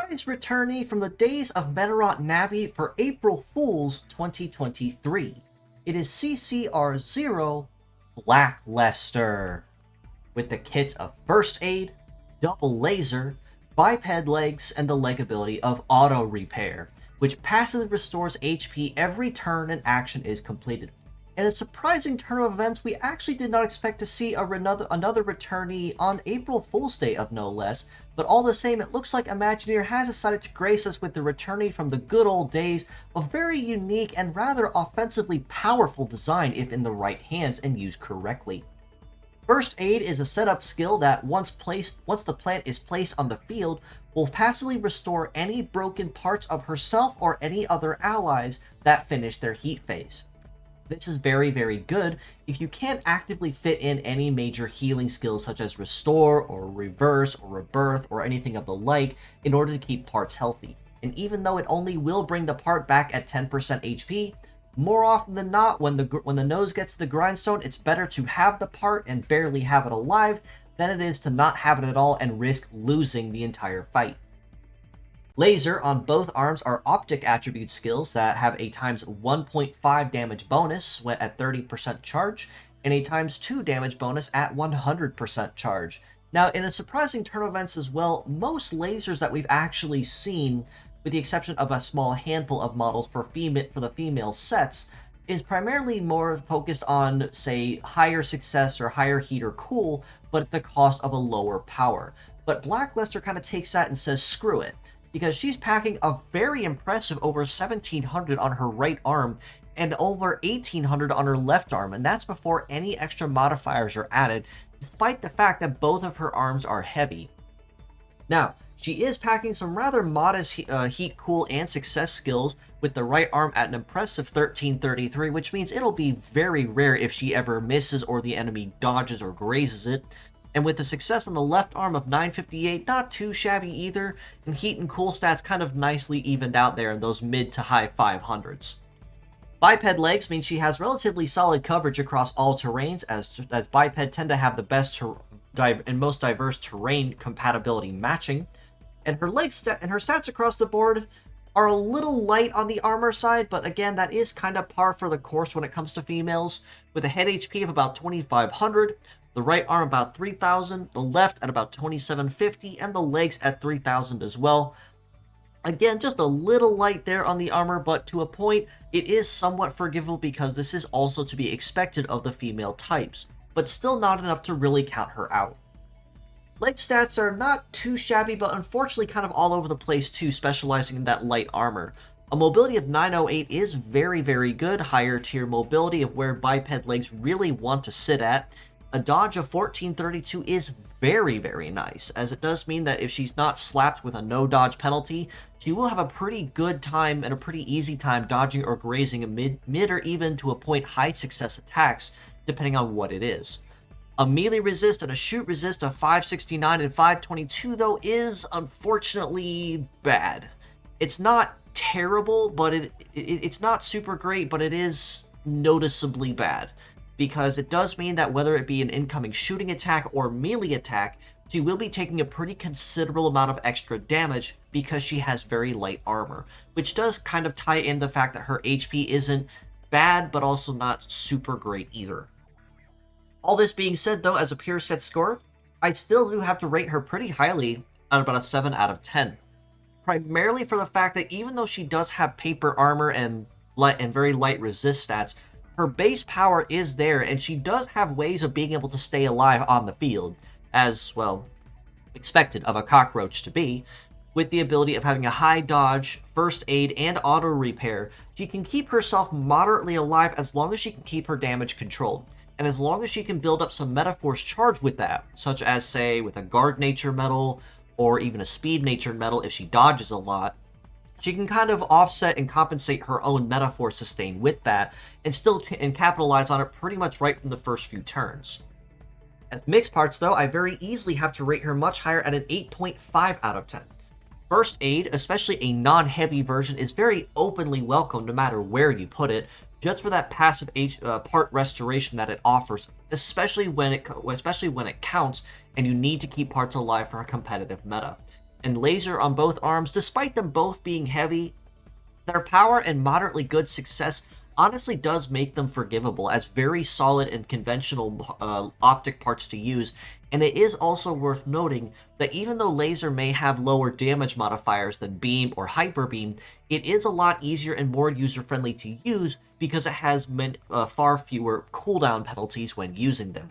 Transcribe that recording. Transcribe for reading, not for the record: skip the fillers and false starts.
surprise returnee from the days of Medarot Navi for April Fool's 2023. It is CCR00 Blacklester, with the kit of First Aid, Double Laser, Biped Legs, and the leg ability of Auto Repair, which passively restores HP every turn an action is completed. In a surprising turn of events, we actually did not expect to see another returnee on April Fool's Day of no less, but all the same, it looks like Imagineer has decided to grace us with the returnee from the good old days of very unique and rather offensively powerful design if in the right hands and used correctly. First Aid is a setup skill that once the plant is placed on the field, will passively restore any broken parts of herself or any other allies that finish their heat phase. This is very, very good if you can't actively fit in any major healing skills such as Restore, or Reverse, or Rebirth, or anything of the like in order to keep parts healthy. And even though it only will bring the part back at 10% HP, more often than not, when the nose gets to the grindstone, it's better to have the part and barely have it alive than it is to not have it at all and risk losing the entire fight. Laser on both arms are optic attribute skills that have a times 1.5 damage bonus when at 30% charge, and a times 2 damage bonus at 100% charge. Now, in a surprising turn of events as well, most lasers that we've actually seen, with the exception of a small handful of models for the female sets, is primarily more focused on, say, higher success or higher heat or cool, but at the cost of a lower power. But Blacklester kind of takes that and says, screw it, because she's packing a very impressive over 1700 on her right arm and over 1800 on her left arm, and that's before any extra modifiers are added, despite the fact that both of her arms are heavy. Now, she is packing some rather modest heat, cool, and success skills with the right arm at an impressive 1333, which means it'll be very rare if she ever misses or the enemy dodges or grazes it. And with the success on the left arm of 958, not too shabby either, and heat and cool stats kind of nicely evened out there in those mid to high 500s. Biped legs means she has relatively solid coverage across all terrains, as biped tend to have the best and most diverse terrain compatibility matching. And her stats across the board are a little light on the armor side, but again, that is kind of par for the course when it comes to females, with a head HP of about 2500, the right arm about 3000, the left at about 2750, and the legs at 3000 as well. Again, just a little light there on the armor, but to a point, it is somewhat forgivable because this is also to be expected of the female types, but still not enough to really count her out. Leg stats are not too shabby, but unfortunately kind of all over the place too, specializing in that light armor. A mobility of 908 is very, very good, higher tier mobility of where biped legs really want to sit at. A dodge of 1432 is very, very nice, as it does mean that if she's not slapped with a no dodge penalty, she will have a pretty good time and a pretty easy time dodging or grazing a mid or even to a point high success attacks, depending on what it is. A melee resist and a shoot resist of 569 and 522, though, is unfortunately bad. It's not terrible, but it's not super great, but it is noticeably bad, because it does mean that whether it be an incoming shooting attack or melee attack, she will be taking a pretty considerable amount of extra damage because she has very light armor, which does kind of tie in the fact that her HP isn't bad, but also not super great either. All this being said, though, as a pure set score, I still do have to rate her pretty highly at about a 7 out of 10. Primarily for the fact that even though she does have paper armor and very light resist stats, her base power is there, and she does have ways of being able to stay alive on the field, as, well, expected of a cockroach to be. With the ability of having a high dodge, first aid, and auto repair, she can keep herself moderately alive as long as she can keep her damage controlled. And as long as she can build up some metaphors charged with that, such as, say, with a guard nature medal, or even a speed nature medal if she dodges a lot, she can kind of offset and compensate her own metaphor sustain with that, and capitalize on it pretty much right from the first few turns. As mixed parts, though, I very easily have to rate her much higher at an 8.5 out of 10. First aid, especially a non-heavy version, is very openly welcome no matter where you put it, just for that passive part restoration that it offers, especially when it counts and you need to keep parts alive for a competitive meta. and laser on both arms, despite them both being heavy, their power and moderately good success honestly does make them forgivable as very solid and conventional optic parts to use, and it is also worth noting that even though laser may have lower damage modifiers than beam or hyper beam, it is a lot easier and more user-friendly to use because it has far fewer cooldown penalties when using them.